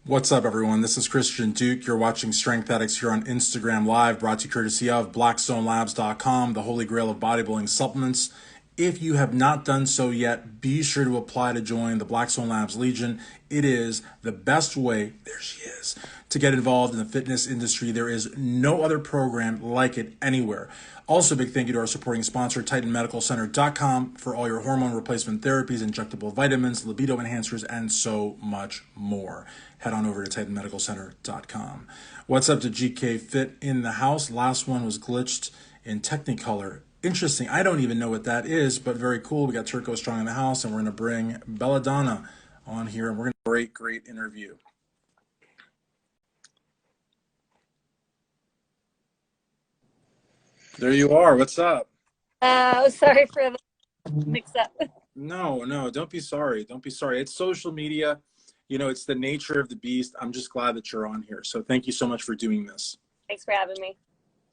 What's up, everyone? This is Christian Duke. You're watching Strength Addicts here on Instagram Live, brought to you courtesy of BlackstoneLabs.com, the holy grail of bodybuilding supplements. If you have not done so yet, be sure to apply to join the Blackstone Labs Legion. It is the best way, there she is, to get involved in the fitness industry. There is no other program like it anywhere. Also, big thank you to our supporting sponsor, TitanMedicalCenter.com, for all your hormone replacement therapies, injectable vitamins, libido enhancers, and so much more. Head on over to TitanMedicalCenter.com. What's up to GK Fit in the house? Last one was glitched in Technicolor. Interesting. I don't even know what that is, but very cool. We got Turco Strong in the house, and we're going to bring Belladonna on here, and we're going to have a great interview. There you are. What's up? Sorry for the mix-up. No, don't be sorry. Don't be sorry. It's social media. You know, it's the nature of the beast. I'm just glad that you're on here. So thank you so much for doing this. Thanks for having me.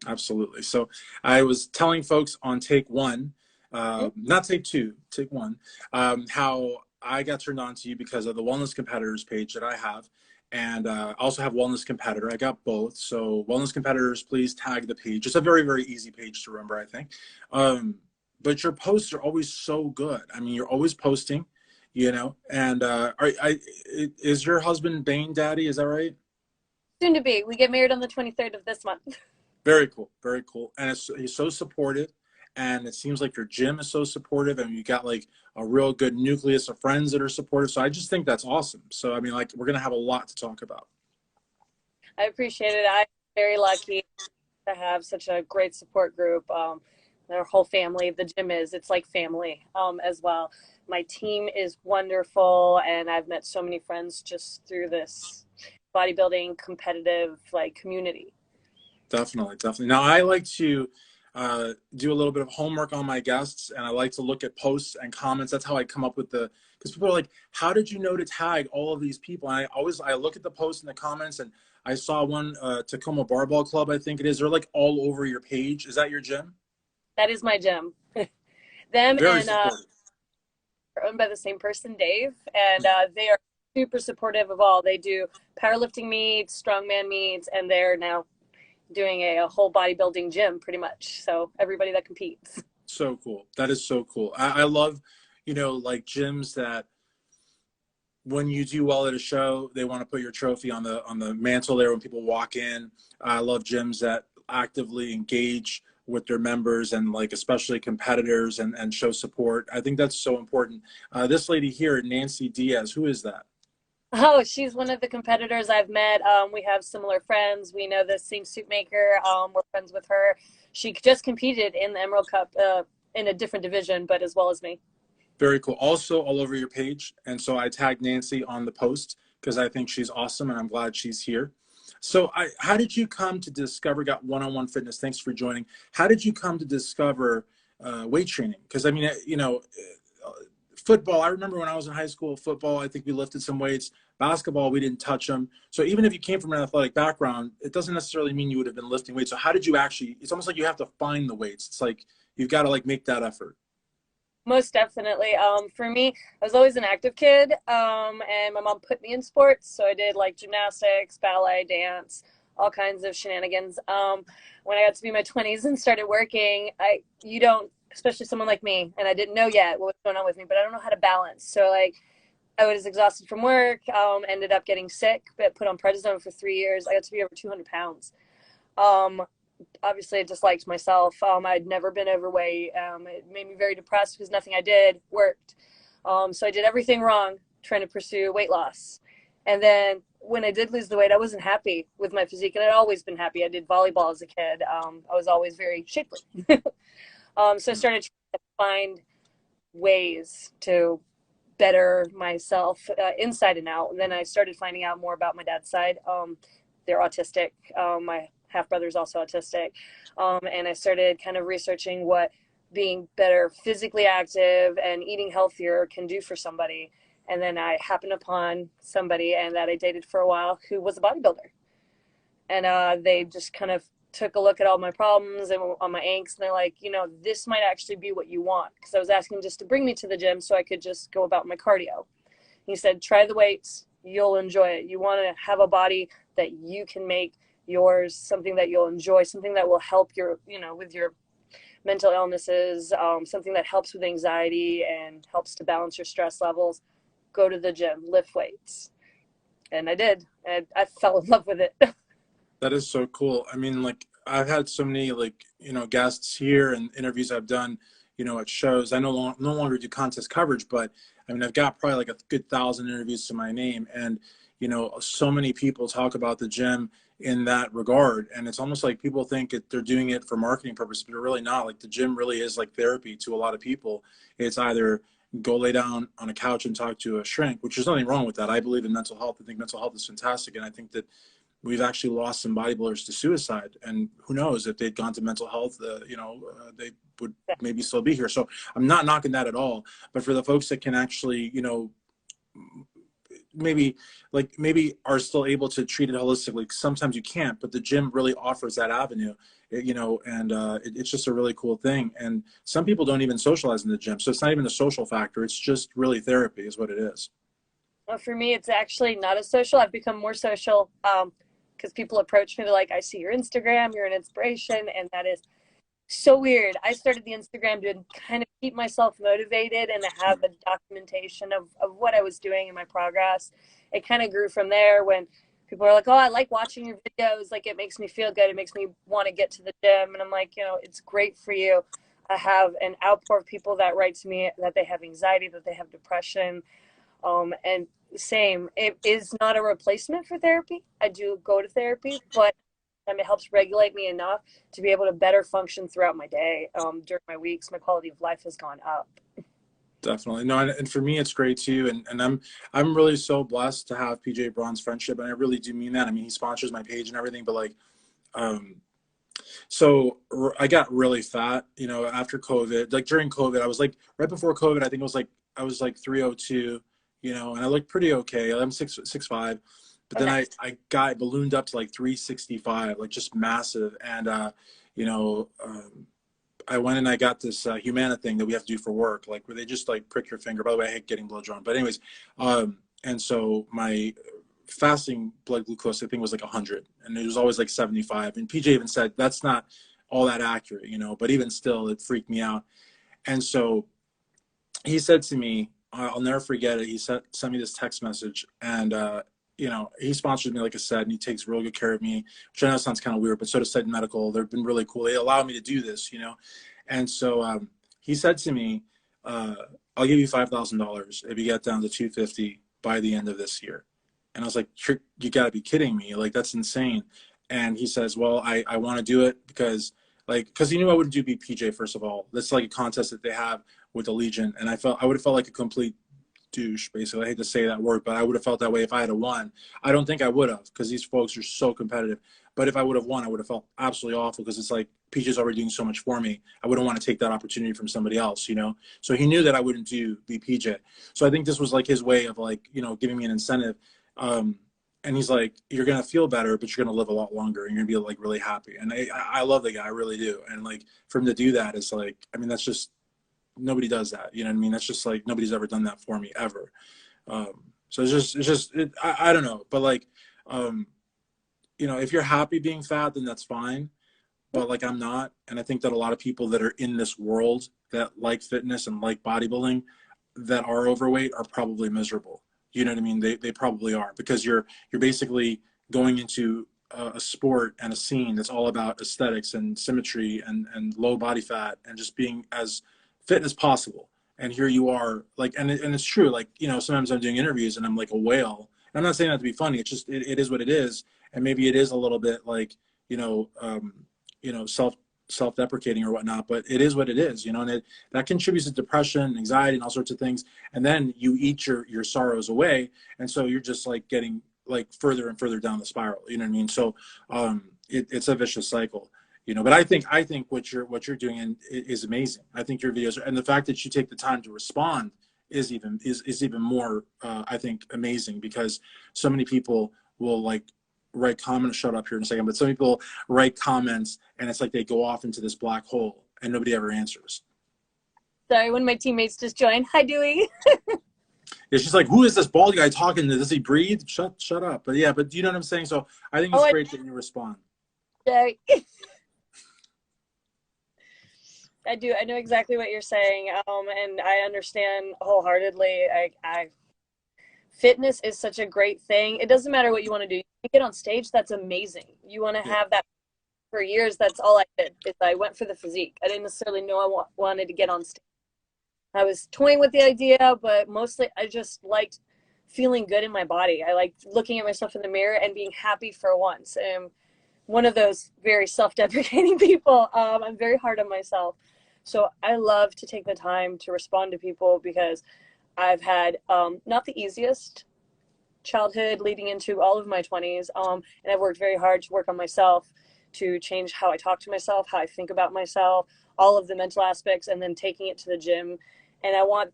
Absolutely. So I was telling folks on take one, not take two, take one, how I got turned on to you because of the Wellness Competitors page that I have. And I also have Wellness Competitor. I got both. So Wellness Competitors, please tag the page. It's a very, very easy page to remember, I think. But your posts are always so good. I mean, you're always posting, you know, and is your husband Bane Daddy? Is that right? Soon to be. We get married on the 23rd of this month. Very cool. Very cool. And he's so supportive. And it seems like your gym is so supportive, and you got like a real good nucleus of friends that are supportive. So I just think that's awesome. So, I mean, like, we're going to have a lot to talk about. I appreciate it. I'm very lucky to have such a great support group. Our whole family, the gym it's like family as well. My team is wonderful, and I've met so many friends just through this bodybuilding competitive like community. Definitely, definitely. Now, I like to do a little bit of homework on my guests, and I like to look at posts and comments. That's how I come up with because people are like, how did you know to tag all of these people? And I look at the posts and the comments, and I saw one, Tacoma Barbell Club, I think it is. They're like all over your page. Is that your gym? That is my gym. Them Very and supportive. are owned by the same person, Dave, and they are super supportive of all. They do powerlifting meets, strongman meets, and they're now doing a whole bodybuilding gym pretty much. So everybody that competes. So cool. That is so cool. I love, you know, like gyms that when you do well at a show, they want to put your trophy on the mantle there when people walk in. I love gyms that actively engage with their members and like especially competitors and show support. I think that's so important. This lady here, Nancy Diaz, who is that? Oh, she's one of the competitors I've met. We have similar friends. We know the same suit maker. We're friends with her. She just competed in the Emerald Cup in a different division, but as well as me. Very cool. Also all over your page. And so I tagged Nancy on the post because I think she's awesome and I'm glad she's here. So how did you come to discover, got one-on-one fitness? Thanks for joining. How did you come to discover weight training? Because I mean, you know, football, I remember when I was in high school, football, I think we lifted some weights. Basketball, we didn't touch them. So even if you came from an athletic background, it doesn't necessarily mean you would have been lifting weights. So how did you actually, it's almost like you have to find the weights. It's like, you've got to like make that effort. Most definitely. For me, I was always an active kid, and my mom put me in sports. So I did like gymnastics, ballet, dance, all kinds of shenanigans. When I got to be in my 20s and started working, you don't, especially someone like me, and I didn't know yet what was going on with me, but I don't know how to balance. So like I was exhausted from work, ended up getting sick, but put on prednisone for 3 years. I got to be over 200 pounds. Obviously I disliked myself. I'd never been overweight. It made me very depressed because nothing I did worked. So I did everything wrong trying to pursue weight loss. And then when I did lose the weight, I wasn't happy with my physique, and I'd always been happy. I did volleyball as a kid. I was always very shapely. So I started trying to find ways to better myself inside and out. And then I started finding out more about my dad's side. They're autistic. My half brother is also autistic. And I started kind of researching what being better physically active and eating healthier can do for somebody. And then I happened upon somebody and that I dated for a while who was a bodybuilder. And they just kind of took a look at all my problems and on my angst. And they're like, you know, this might actually be what you want. Because I was asking just to bring me to the gym so I could just go about my cardio. He said, try the weights. you'll enjoy it. You want to have a body that you can make yours, something that you'll enjoy, something that will help your, with your mental illnesses, something that helps with anxiety and helps to balance your stress levels. Go to the gym, lift weights. And I did. And I fell in love with it. That is so cool. I mean, like I've had so many like, guests here and interviews I've done, at shows. I no longer do contest coverage, but I mean, I've got probably like a good 1,000 interviews to my name. And, so many people talk about the gym in that regard. And it's almost like people think they're doing it for marketing purposes, but they're really not. Like the gym really is like therapy to a lot of people. It's either go lay down on a couch and talk to a shrink, which there's nothing wrong with that. I believe in mental health. I think mental health is fantastic. And I think that we've actually lost some bodybuilders to suicide, and who knows if they'd gone to mental health, they would maybe still be here. So I'm not knocking that at all, but for the folks that can actually, maybe are still able to treat it holistically, sometimes you can't, but the gym really offers that avenue, and it's just a really cool thing. And some people don't even socialize in the gym, so it's not even a social factor. It's just really therapy is what it is. Well, for me, it's actually not as social. I've become more social because people approach me. They're like, I see your Instagram, you're an inspiration. And that is so weird. I started the Instagram to kind of keep myself motivated and to have a documentation of what I was doing and my progress. It kind of grew from there when people are like, oh, I like watching your videos. Like, it makes me feel good. It makes me want to get to the gym. And I'm like, it's great for you. I have an outpour of people that write to me that they have anxiety, that they have depression. And same, it is not a replacement for therapy. I do go to therapy, but it helps regulate me enough to be able to better function throughout my day. During my weeks, my quality of life has gone up. Definitely. No, and for me, it's great too. And I'm really so blessed to have PJ Braun's friendship. And I really do mean that. I mean, he sponsors my page and everything, but like, so I got really fat, after COVID. Like during COVID, I was like, right before COVID, I think it was like, I was like 302, and I looked pretty okay. I'm 6'5", but then I got ballooned up to like 365, like just massive. And, I went and I got this Humana thing that we have to do for work, like where they just like prick your finger. By the way, I hate getting blood drawn, but anyways, and so my fasting blood glucose, I think, was like 100, and it was always like 75. And PJ even said that's not all that accurate, but even still, it freaked me out. And so he said to me, I'll never forget it. He sent me this text message, and he sponsors me, like I said, and he takes real good care of me, which I know sounds kind of weird, but so does Titan Medical. They've been really cool. They allowed me to do this, And so he said to me, I'll give you $5,000 if you get down to 250 by the end of this year. And I was like, you got to be kidding me. Like, that's insane. And he says, well, I want to do it because he knew I wouldn't do BPJ, first of all. That's like a contest that they have with Allegiant. And I would have felt like a complete douche, basically. I hate to say that word, but I would have felt that way if I had won. I don't think I would have, because these folks are so competitive. But if I would have won, I would have felt absolutely awful, because it's like PJ's already doing so much for me. I wouldn't want to take that opportunity from somebody else, So he knew that I wouldn't do BPJ. So I think this was like his way of like, giving me an incentive. And he's like, you're going to feel better, but you're going to live a lot longer, and you're going to be like really happy. And I love the guy. I really do. And like, for him to do that is like, I mean, that's just, nobody does that. You know what I mean? That's just like, nobody's ever done that for me ever. So I don't know, but like, if you're happy being fat, then that's fine. But like, I'm not. And I think that a lot of people that are in this world that like fitness and like bodybuilding that are overweight are probably miserable. You know what I mean? They probably are, because you're basically going into a sport and a scene that's all about aesthetics and symmetry and low body fat and just being as fit as possible. And here you are, like, and it's true. Like, sometimes I'm doing interviews and I'm like a whale. And I'm not saying that to be funny. It's just, it is what it is. And maybe it is a little bit like, self-deprecating or whatnot, but it is what it is, and that contributes to depression, anxiety, and all sorts of things. And then you eat your sorrows away. And so you're just like getting like further and further down the spiral, you know what I mean? So it's a vicious cycle, but I think what you're doing is amazing. I think your videos and the fact that you take the time to respond is even more, I think, amazing, because so many people will like write comments, shut up here in a second, but some people write comments and it's like they go off into this black hole and nobody ever answers. Sorry, when my teammates just joined. Hi, Dewey. Yeah, she's like, who is this bald guy talking to? Does he breathe? Shut up. But yeah, but you know what I'm saying? So I think Oh, it's great that you respond. I, I do. I know exactly what you're saying, and I understand wholeheartedly. Fitness is such a great thing. It doesn't matter what you want to do. You get on stage, that's amazing. You want to Yeah. have that for years. That's all I did. Is I went for the physique. I didn't necessarily know wanted to get on stage. I was toying with the idea, but mostly I just liked feeling good in my body. I liked looking at myself in the mirror and being happy for once. And one of those very self-deprecating people. I'm very hard on myself. So I love to take the time to respond to people because I've had not the easiest childhood leading into all of my 20s. And I've worked very hard to work on myself, to change how I talk to myself, how I think about myself, all of the mental aspects, and then taking it to the gym. And I want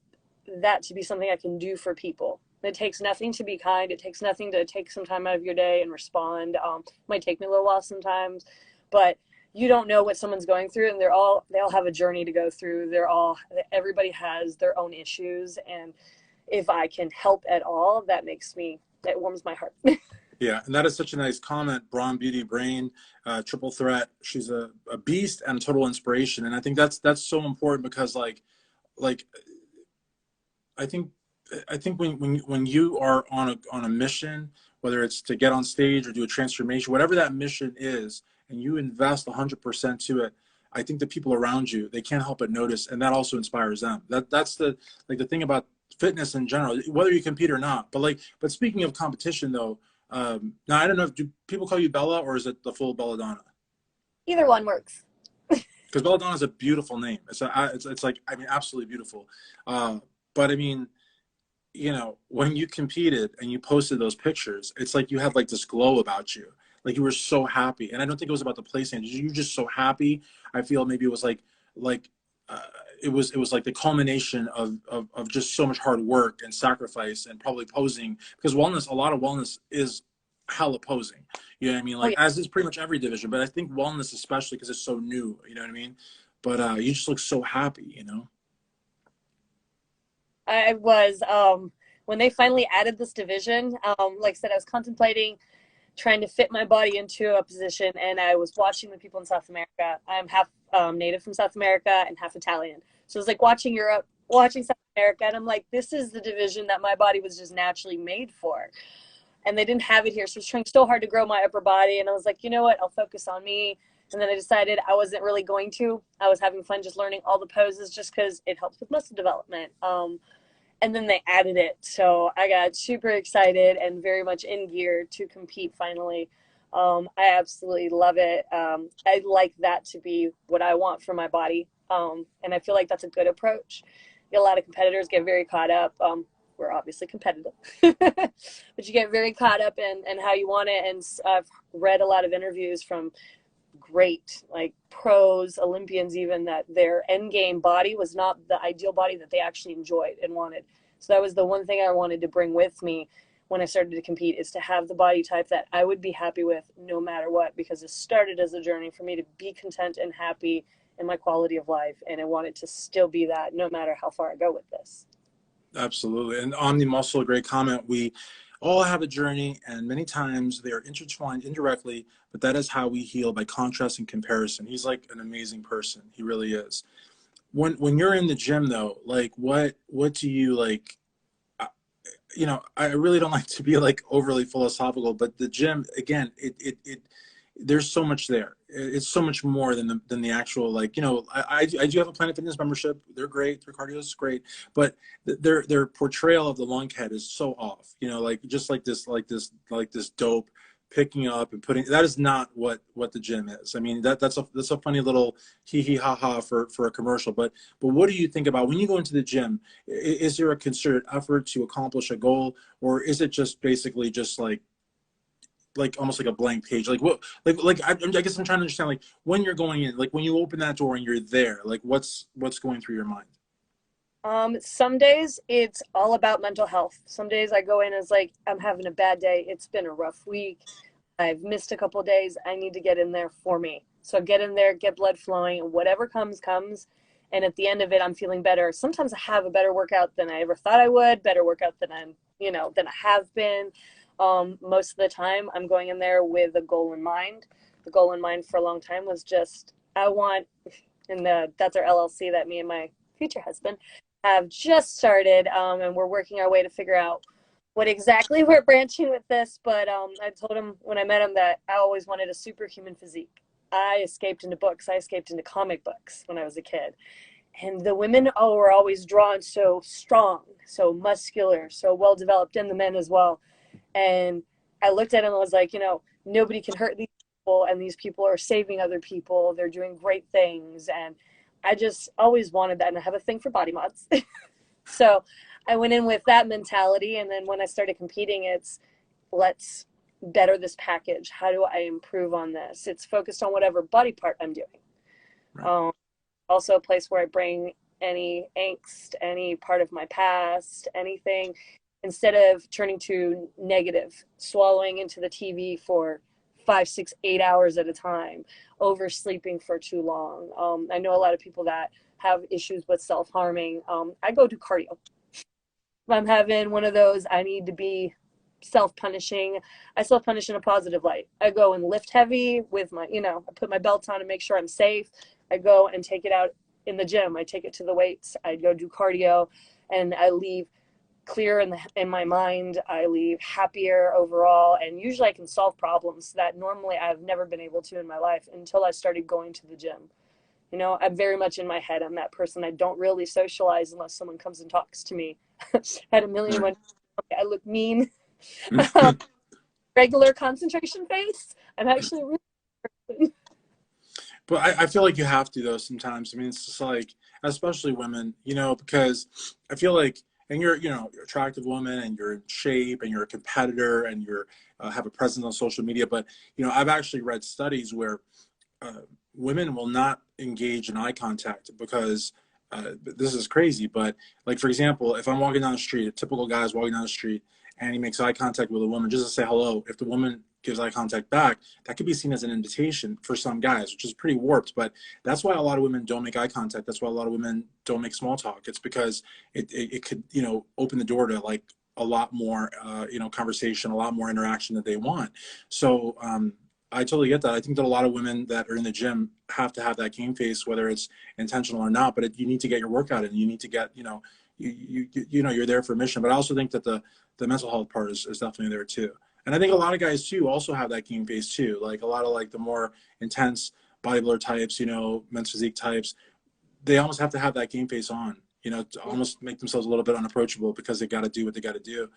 that to be something I can do for people. It takes nothing to be kind. It takes nothing to take some time out of your day and respond. It might take me a little while sometimes, but you don't know what someone's going through, and they all have a journey to go through. Everybody has their own issues, and if I can help at all, that warms my heart. Yeah, and that is such a nice comment. Brawn, Beauty, Brain, triple threat. She's a beast and a total inspiration. And I think that's so important because like I think I think when you are on a mission, whether it's to get on stage or do a transformation, whatever that mission is, and you invest 100% to it, I think the people around you, they can't help but notice, and that also inspires them. That's the thing about fitness in general, whether you compete or not. But speaking of competition though, now I don't know if do people call you Bella or is it the full Belladonna? Either one works. Because Belladonna is a beautiful name. It's like, I mean, absolutely beautiful. Uh, but I mean, when you competed and you posted those pictures, it's like you had like this glow about you. Like you were so happy. And I don't think it was about the placing. You were just so happy. I feel maybe it was like uh, it was like the culmination of just so much hard work and sacrifice and probably posing because a lot of wellness is hella posing. You know what I mean? Oh Like yeah, as is pretty much every division, but I think wellness especially because it's so new, you know what I mean? But you just look so happy. I was when they finally added this division. Like I said, I was contemplating trying to fit my body into a position, and I was watching the people in South America. I'm half native from South America and half Italian, so it was like watching Europe, watching South America, and I'm like, this is the division that my body was just naturally made for. And they didn't have it here. So I was trying so hard to grow my upper body. And I was like, you know what? I'll focus on me. And then I decided I wasn't really going to. I was having fun just learning all the poses just because it helps with muscle development. And then they added it. So I got super excited and very much in gear to compete finally. I absolutely love it. I like that to be what I want for my body. And I feel like that's a good approach. A lot of competitors get very caught up. We're obviously competitive, but you get very caught up in how you want it. And I've read a lot of interviews from great like pros, Olympians even, that their end game body was not the ideal body that they actually enjoyed and wanted. So that was the one thing I wanted to bring with me when I started to compete, is to have the body type that I would be happy with no matter what, because it started as a journey for me to be content and happy in my quality of life, and I wanted to still be that no matter how far I go with this. Absolutely. And Omni Muscle, a great comment. We all have a journey, and many times they are intertwined indirectly, but that is how we heal, by contrast and comparison. He's like an amazing person. He really is. When you're in the gym though, like what do you like? I really don't like to be like overly philosophical, but the gym again, it there's so much there. It's so much more than the actual, like, I do have a Planet Fitness membership. They're great. Their cardio is great, but their portrayal of the lunkhead is so off. Like just like this dope picking up and putting, that is not what the gym is. I mean, that's a funny little hee hee ha ha for a commercial, but what do you think about when you go into the gym? Is there a concerted effort to accomplish a goal, or is it just basically just like almost like a blank page? Like what, I guess I'm trying to understand, like when you're going in, like when you open that door and you're there, like what's going through your mind? Some days it's all about mental health. Some days I go in as like, I'm having a bad day. It's been a rough week. I've missed a couple days. I need to get in there for me. So get in there, get blood flowing, and whatever comes, comes. And at the end of it, I'm feeling better. Sometimes I have a better workout than I ever thought I would, better workout than than I have been. Most of the time, I'm going in there with a goal in mind. The goal in mind for a long time was just, I want, and that's our LLC that me and my future husband have just started, and we're working our way to figure out what exactly we're branching with this. But I told him when I met him that I always wanted a superhuman physique. I escaped into books. I escaped into comic books when I was a kid. And the women were always drawn so strong, so muscular, so well developed, and the men as well. And I looked at him and was like, nobody can hurt these people, and these people are saving other people. They're doing great things. And I just always wanted that. And I have a thing for body mods. So I went in with that mentality. And then when I started competing, it's let's better this package. How do I improve on this? It's focused on whatever body part I'm doing. Right. Also a place where I bring any angst, any part of my past, anything, instead of turning to negative, swallowing into the TV for 5, 6, 8 hours at a time, oversleeping for too long. I know a lot of people that have issues with self-harming. I go do cardio. If I'm having one of those, I need to be self-punishing. I self-punish in a positive light. I go and lift heavy with my, I put my belt on and make sure I'm safe. I go and take it out in the gym. I take it to the weights. I go do cardio, and I leave clear in my mind. I leave happier overall, and usually I can solve problems that normally I've never been able to in my life until I started going to the gym. I'm very much in my head. I'm that person. I don't really socialize unless someone comes and talks to me. I had a million and Right. one. I look mean. Regular concentration face. I'm actually really. But I feel like you have to though sometimes. I mean, it's just like, especially women, because I feel like, and you're attractive woman and you're in shape and you're a competitor and you're have a presence on social media. But I've actually read studies where women will not engage in eye contact because this is crazy. But like for example, if I'm walking down the street, a typical guy is walking down the street and he makes eye contact with a woman just to say hello. If the woman gives eye contact back, that could be seen as an invitation for some guys, which is pretty warped. But that's why a lot of women don't make eye contact. That's why a lot of women don't make small talk. It's because it could open the door to like a lot more conversation, a lot more interaction that they want. So I totally get that. I think that a lot of women that are in the gym have to have that game face, whether it's intentional or not. But you need to get your workout in. You need to get, you're there for a mission. But I also think that the mental health part is definitely there too. And I think a lot of guys too also have that game face too. Like a lot of like the more intense bodybuilder types, men's physique types, they almost have to have that game face on, to almost make themselves a little bit unapproachable because they got to do what they got to do.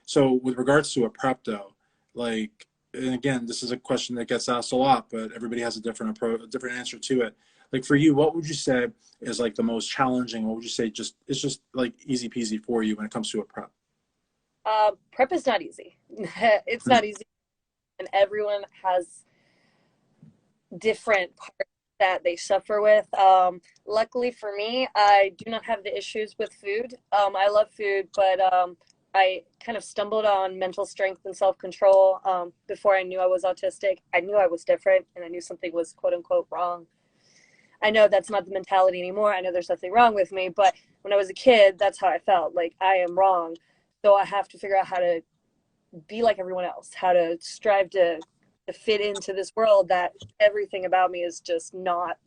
So with regards to a prep though, like, and again, this is a question that gets asked a lot, but everybody has a different approach, a different answer to it. Like for you, what would you say is like the most challenging? What would you say it's just like easy peasy for you when it comes to a prep? Prep is not easy. It's not easy, and everyone has different parts that they suffer with. Luckily for me, I do not have the issues with food. I love food, but I kind of stumbled on mental strength and self-control before I knew I was autistic. I knew I was different, and I knew something was quote unquote wrong. I know that's not the mentality anymore. I know there's nothing wrong with me, but when I was a kid, that's how I felt. Like I am wrong. So I have to figure out how to be like everyone else, how to strive to fit into this world that everything about me is just not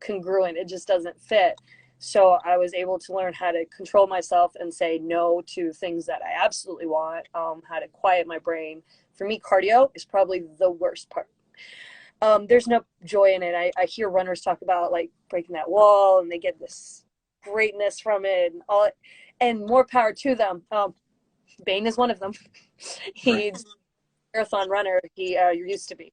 congruent. It just doesn't fit. So I was able to learn how to control myself and say no to things that I absolutely want, how to quiet my brain. For me, cardio is probably the worst part. There's no joy in it. I hear runners talk about like breaking that wall and they get this greatness from it and all, and more power to them. Bane is one of them. Right. He's a marathon runner. He used to be.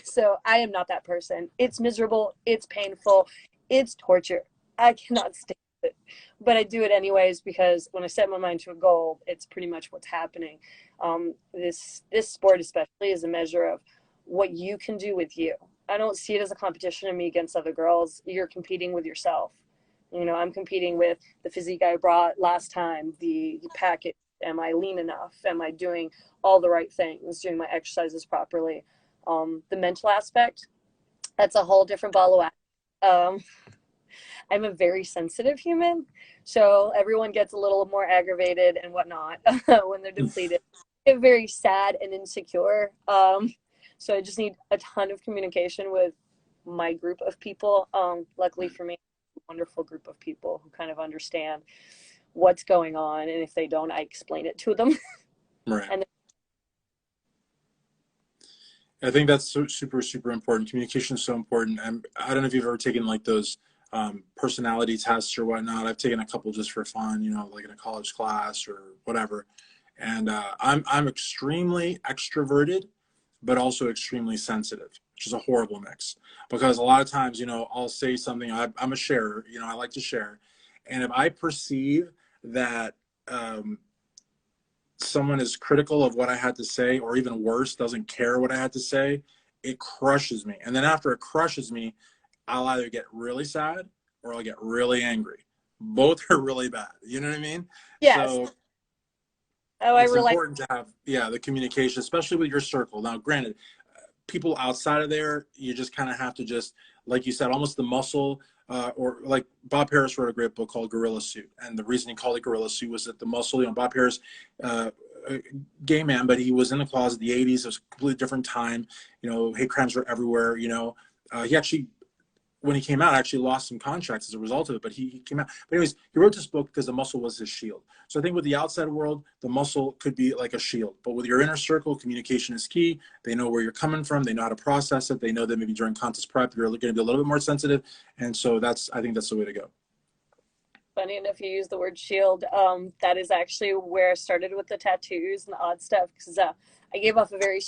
So I am not that person. It's miserable. It's painful. It's torture. I cannot stand it, but I do it anyways because when I set my mind to a goal, it's pretty much what's happening. This sport especially is a measure of what you can do with you. I don't see it as a competition of me against other girls. You're competing with yourself. I'm competing with the physique I brought last time, the package. Am I lean enough? Am I doing all the right things? Doing my exercises properly? The mental aspect, that's a whole different ball of wax. I'm a very sensitive human, so everyone gets a little more aggravated and whatnot when they're depleted. I get very sad and insecure. So I just need a ton of communication with my group of people. Luckily for me, a wonderful group of people who kind of understand what's going on, and if they don't, I explain it to them. Right. And I think that's super, super important. Communication is so important. And I don't know if you've ever taken like those personality tests or whatnot. I've taken a couple just for fun, you know, like in a college class or whatever. And I'm extremely extroverted, but also extremely sensitive, which is a horrible mix. Because a lot of times, you know, I'll say something. I'm a sharer. You know, I like to share, and if I perceive that someone is critical of what I had to say, or even worse, doesn't care what I had to say, it crushes me. And then after it crushes me, I'll either get really sad or I'll get really angry. Both are really bad. You know what I mean? yes, So oh, I it's realize. important to have, yeah, the communication, especially with your circle. Now, granted, people outside of there, you just kind of have to just, like you said, almost the muscle, or like Bob Harris wrote a great book called Gorilla Suit. And the reason he called it Gorilla Suit was that the muscle, you know, Bob Harris, a gay man, but he was in the closet, the 80s. It was a completely different time. You know, hate crimes were everywhere. You know, he actually, when he came out, actually lost some contracts as a result of it, but he came out. But anyways, he wrote this book because the muscle was his shield. So I think with the outside world, the muscle could be like a shield. But with your inner circle, communication is key. They know where you're coming from. They know how to process it. They know that maybe during contest prep, you're going to be a little bit more sensitive. And so I think that's the way to go. Funny enough, you use the word shield. That is actually where I started with the tattoos and the odd stuff, because I gave off a very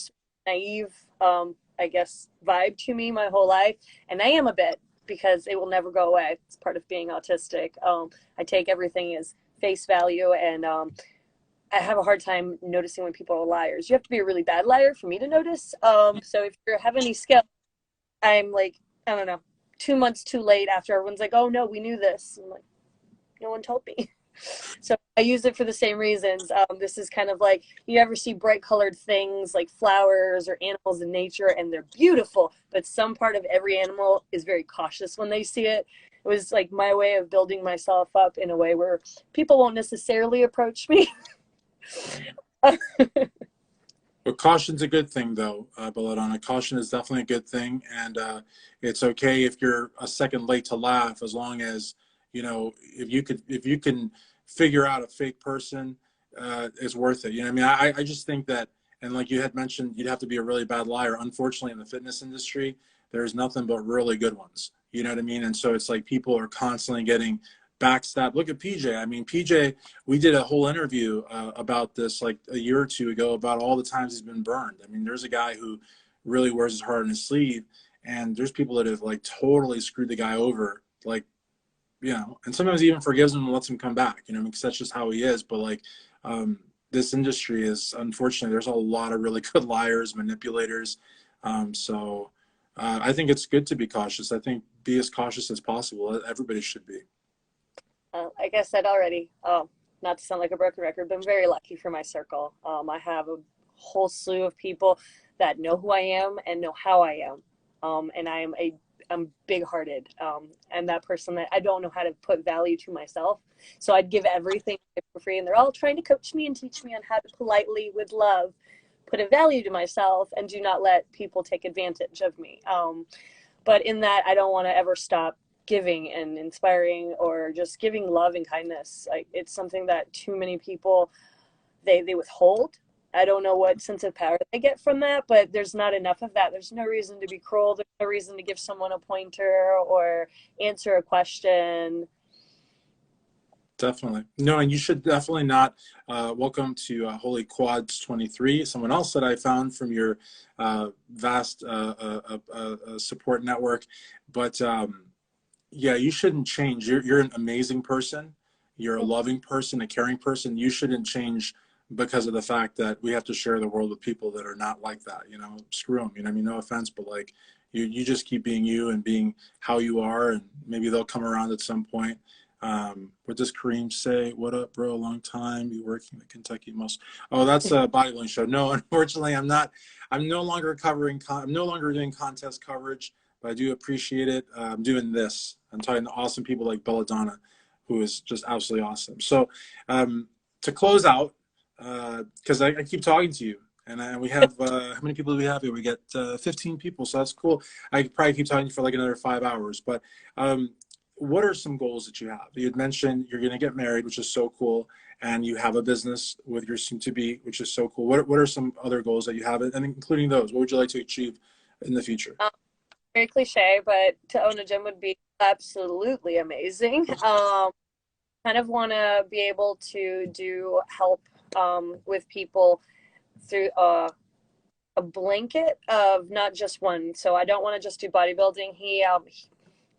naive, I guess, vibe to me my whole life, and I am a bit, because it will never go away. It's part of being autistic. I take everything as face value, and I have a hard time noticing when people are liars. You have to be a really bad liar for me to notice. So if you have any skill, I'm like, I don't know, 2 months too late after everyone's like, oh no, we knew this. I'm like, no one told me. So I use it for the same reasons. This is kind of like, you ever see bright colored things like flowers or animals in nature, and they're beautiful, but some part of every animal is very cautious when they see it. It was like my way of building myself up in a way where people won't necessarily approach me. But caution's a good thing, though, Belladonna. Caution is definitely a good thing, and it's okay if you're a second late to laugh, as long as, you know, if you can figure out a fake person, is worth it. You know what I mean? I just think that, and like you had mentioned, you'd have to be a really bad liar. Unfortunately, in the fitness industry, there's nothing but really good ones. You know what I mean? And so it's like people are constantly getting backstabbed. Look at PJ. I mean, PJ, we did a whole interview about this like a year or two ago about all the times he's been burned. I mean, there's a guy who really wears his heart on his sleeve, and there's people that have like totally screwed the guy over, like, you know, and sometimes he even forgives him and lets him come back, you know, because that's just how he is. But like, this industry is, unfortunately, there's a lot of really good liars, manipulators. I think it's good to be cautious. I think be as cautious as possible. Everybody should be. Like I said already, not to sound like a broken record, but I'm very lucky for my circle. I have a whole slew of people that know who I am and know how I am. And I'm big-hearted. And that person that I don't know how to put value to myself. So I'd give everything for free. And they're all trying to coach me and teach me on how to politely, with love, put a value to myself and do not let people take advantage of me. But in that, I don't want to ever stop giving and inspiring, or just giving love and kindness. Like, it's something that too many people, they withhold. I don't know what sense of power they get from that, but there's not enough of that. There's no reason to be cruel. There's no reason to give someone a pointer or answer a question. Definitely. No, and you should definitely not. Welcome to Holy Quads 23. Someone else that I found from your vast support network. But yeah, you shouldn't change. You're an amazing person. You're a loving person, a caring person. You shouldn't change because of the fact that we have to share the world with people that are not like that. You know, screw them. You know, I mean, no offense, but like, you just keep being you and being how you are, and maybe they'll come around at some point. What does Kareem say? What up, bro? Long time. You working the Kentucky Muscle? Oh, that's a bodybuilding show. No, unfortunately, I'm not. I'm no longer covering. I'm no longer doing contest coverage. but I do appreciate it. I'm doing this. I'm talking to awesome people like Belladonna, who is just absolutely awesome. So to close out, because I keep talking to you, and we have how many people do we have here? We get 15 people, so that's cool. I could probably keep talking to you for like another 5 hours. But what are some goals that you have? You had mentioned you're going to get married, which is so cool, and you have a business with your soon-to-be, which is so cool. What are some other goals that you have, and including those? What would you like to achieve in the future? Very cliche, but to own a gym would be absolutely amazing. Kind of want to be able to do help with people through a blanket of not just one. So I don't want to just do bodybuilding.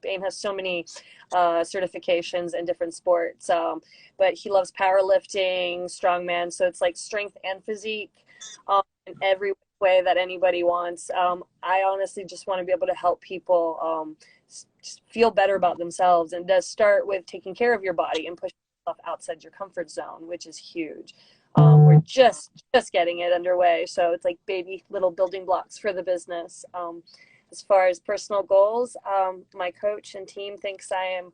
Bane has so many certifications in different sports, but he loves powerlifting, strongman. So it's like strength and physique in every way that anybody wants. I honestly just want to be able to help people just feel better about themselves, and does start with taking care of your body and pushing yourself outside your comfort zone, which is huge. We're just getting it underway, so it's like baby little building blocks for the business. As far as personal goals, my coach and team thinks I am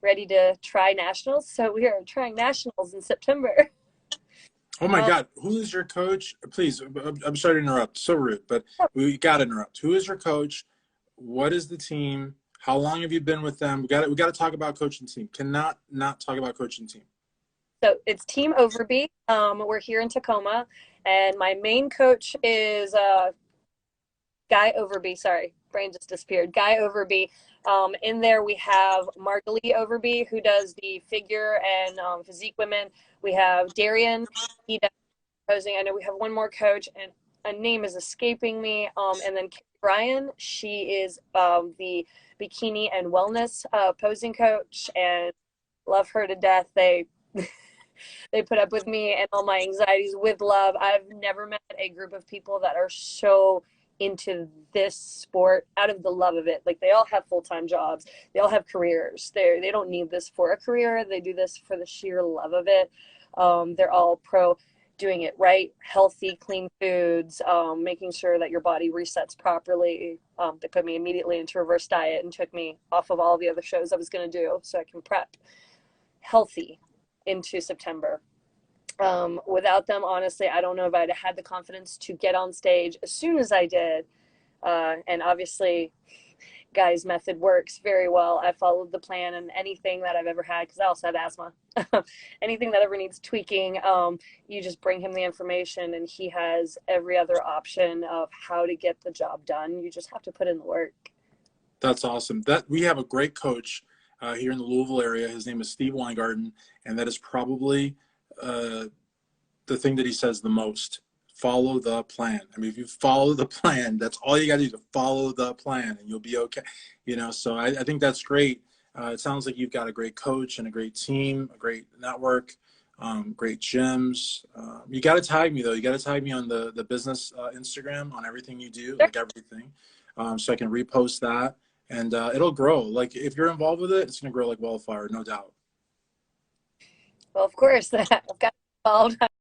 ready to try nationals, so we are trying nationals in September. Oh my God, who is your coach? Please, I'm sorry to interrupt. So rude, but we got to interrupt. Who is your coach? What is the team? How long have you been with them? We got to talk about coach and team. Cannot not talk about coach and team. So it's Team Overby. We're here in Tacoma, and my main coach is Guy Overby. Sorry, brain just disappeared. Guy Overby. In there we have Margalie Overby, who does the figure and physique women. We have Darian. He does posing. I know we have one more coach, and a name is escaping me. And then Carrie Bryan. She is the bikini and wellness posing coach, and love her to death. They put up with me and all my anxieties with love. I've never met a group of people that are so into this sport out of the love of it. Like, they all have full-time jobs. They all have careers. They don't need this for a career. They do this for the sheer love of it. They're all pro doing it right, healthy, clean foods, making sure that your body resets properly. They put me immediately into reverse diet and took me off of all the other shows I was going to do so I can prep healthy into September. Without them, honestly, I don't know if I'd had the confidence to get on stage as soon as I did. And obviously, Guy's method works very well. I followed the plan, and anything that I've ever had, because I also have asthma, anything that ever needs tweaking, you just bring him the information, and he has every other option of how to get the job done. You just have to put in the work. That's awesome. That we have a great coach here in the Louisville area. His name is Steve Weingarten, and that is probably the thing that he says the most. Follow the plan. I mean, if you follow the plan, that's all you got to do, to follow the plan, and you'll be okay. You know, so I think that's great. It sounds like you've got a great coach and a great team, a great network, great gyms. You got to tag me, though. You got to tag me on the business Instagram, on everything you do, like everything, so I can repost that, and it'll grow. Like, if you're involved with it, it's going to grow like wildfire, no doubt. Well, of course, I've got involved.